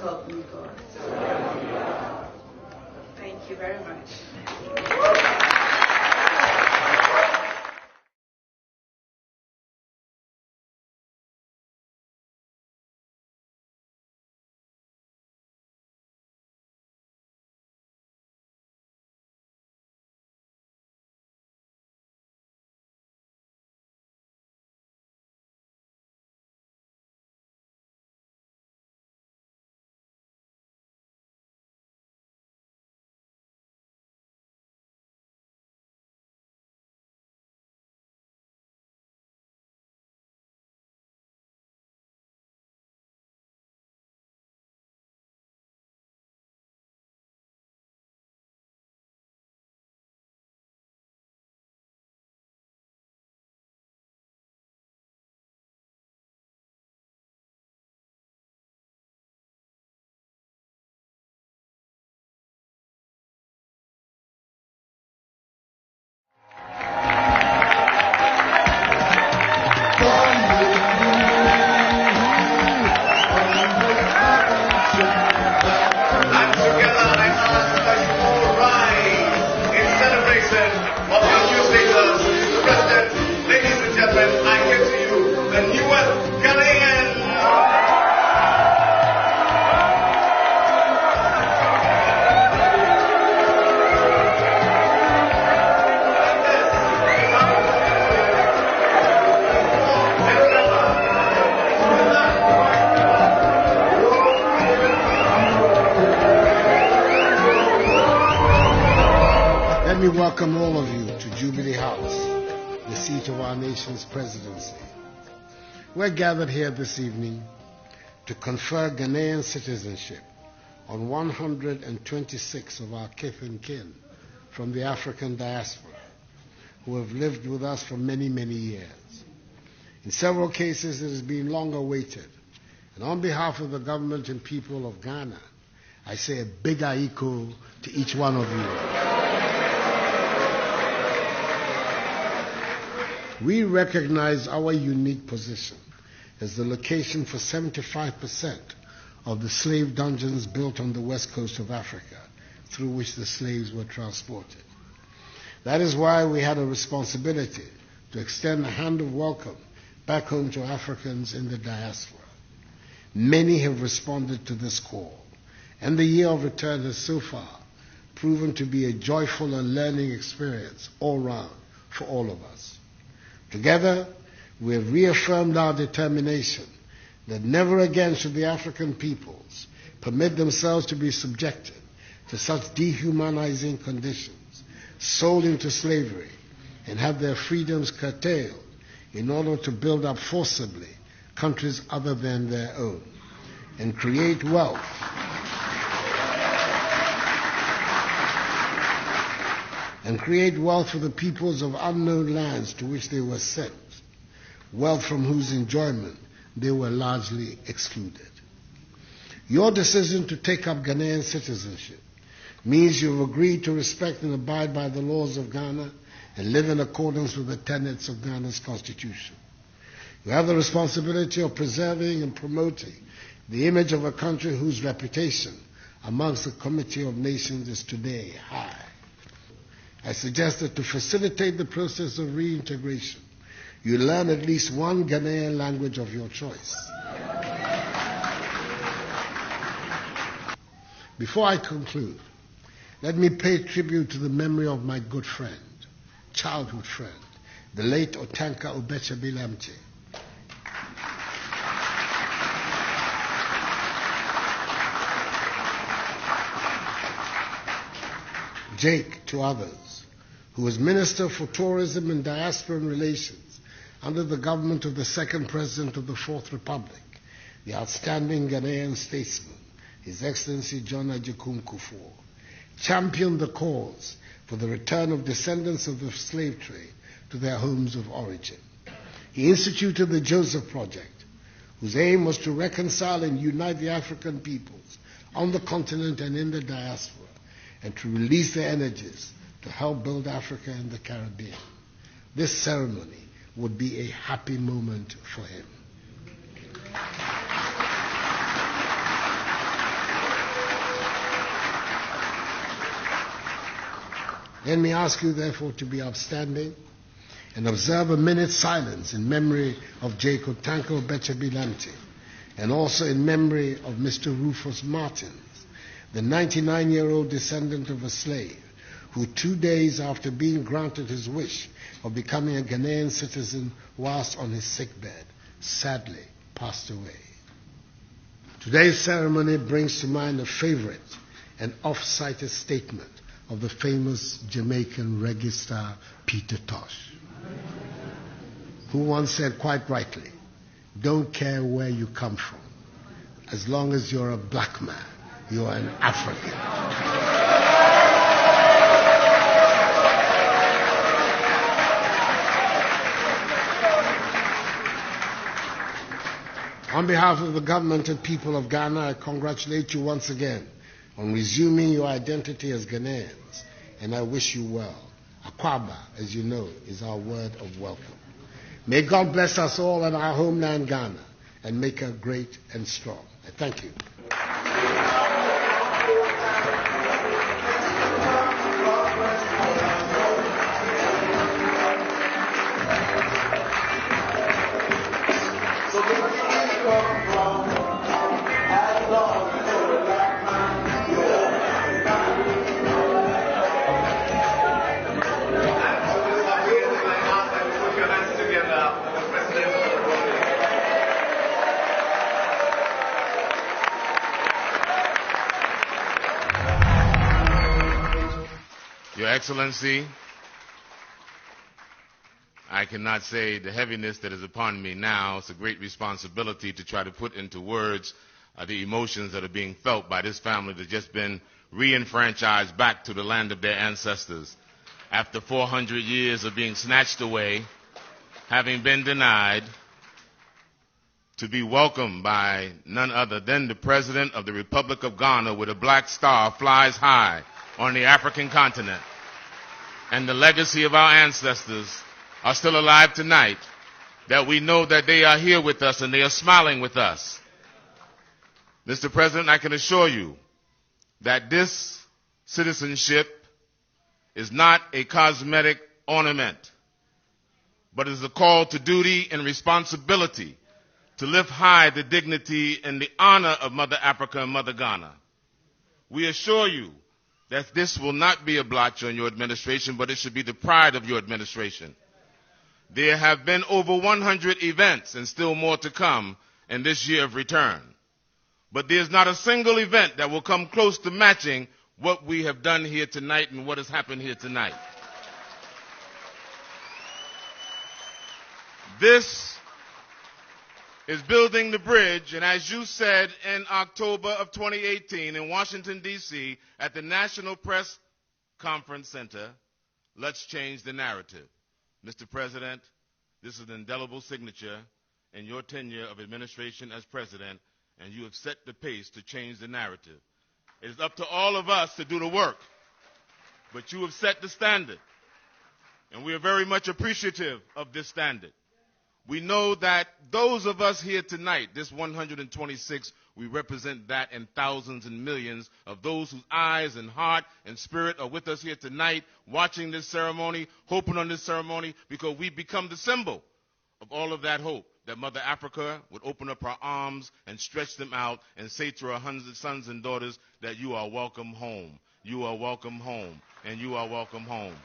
help me God. Thank you very much. Let me welcome all of you to Jubilee House, the seat of our nation's presidency. We're gathered here this evening to confer Ghanaian citizenship on 126 of our kith and kin from the African diaspora who have lived with us for many, many years. In several cases, it has been long awaited. And on behalf of the government and people of Ghana, I say a big aiko to each one of you. We recognize our unique position as the location for 75% of the slave dungeons built on the west coast of Africa, through which the slaves were transported. That is why we had a responsibility to extend a hand of welcome back home to Africans in the diaspora. Many have responded to this call, and the year of return has so far proven to be a joyful and learning experience all round for all of us. Together, we have reaffirmed our determination that never again should the African peoples permit themselves to be subjected to such dehumanizing conditions, sold into slavery, and have their freedoms curtailed in order to build up forcibly countries other than their own and create wealth for the peoples of unknown lands to which they were sent, wealth from whose enjoyment they were largely excluded. Your decision to take up Ghanaian citizenship means you have agreed to respect and abide by the laws of Ghana and live in accordance with the tenets of Ghana's constitution. You have the responsibility of preserving and promoting the image of a country whose reputation amongst the Committee of Nations is today high. I suggest that to facilitate the process of reintegration, you learn at least one Ghanaian language of your choice. Before I conclude, let me pay tribute to the memory of my good friend, childhood friend, the late Otanka Obechabilamche. Jake, to others, who was Minister for Tourism and Diasporan Relations under the government of the second President of the Fourth Republic, the outstanding Ghanaian statesman, His Excellency John Akufo, championed the cause for the return of descendants of the slave trade to their homes of origin. He instituted the Joseph Project, whose aim was to reconcile and unite the African peoples on the continent and in the diaspora, and to release their energies to help build Africa and the Caribbean. This ceremony would be a happy moment for him. Let me ask you, therefore, to be upstanding and observe a minute's silence in memory of Jacob Tanko Bechabilanti, and also in memory of Mr. Rufus Martins, the 99-year-old descendant of a slave who 2 days after being granted his wish of becoming a Ghanaian citizen whilst on his sickbed, sadly passed away. Today's ceremony brings to mind a favorite and oft-cited statement of the famous Jamaican reggae star Peter Tosh, who once said quite rightly, "Don't care where you come from. As long as you're a black man, you're an African." On behalf of the government and people of Ghana, I congratulate you once again on resuming your identity as Ghanaians, and I wish you well. Akwaba, as you know, is our word of welcome. May God bless us all in our homeland Ghana and make her great and strong. I thank you. Your Excellency, I cannot say the heaviness that is upon me now. It's a great responsibility to try to put into words the emotions that are being felt by this family that's just been re-enfranchised back to the land of their ancestors. After 400 years of being snatched away, having been denied, to be welcomed by none other than the President of the Republic of Ghana with a black star flies high on the African continent. And the legacy of our ancestors are still alive tonight, that we know that they are here with us and they are smiling with us. Mr. President, I can assure you that this citizenship is not a cosmetic ornament, but is a call to duty and responsibility to lift high the dignity and the honor of Mother Africa and Mother Ghana. We assure you that this will not be a blotch on your administration, but it should be the pride of your administration. There have been over 100 events and still more to come in this year of return. But there's not a single event that will come close to matching what we have done here tonight and what has happened here tonight. This is building the bridge, and as you said in October of 2018 in Washington, D.C., at the National Press Conference Center, let's change the narrative. Mr. President, this is an indelible signature in your tenure of administration as president, and you have set the pace to change the narrative. It is up to all of us to do the work, but you have set the standard, and we are very much appreciative of this standard. We know that those of us here tonight, this 126, we represent that in thousands and millions of those whose eyes and heart and spirit are with us here tonight, watching this ceremony, hoping on this ceremony, because we become the symbol of all of that hope, that Mother Africa would open up her arms and stretch them out and say to her hundreds sons and daughters that you are welcome home. You are welcome home, and you are welcome home.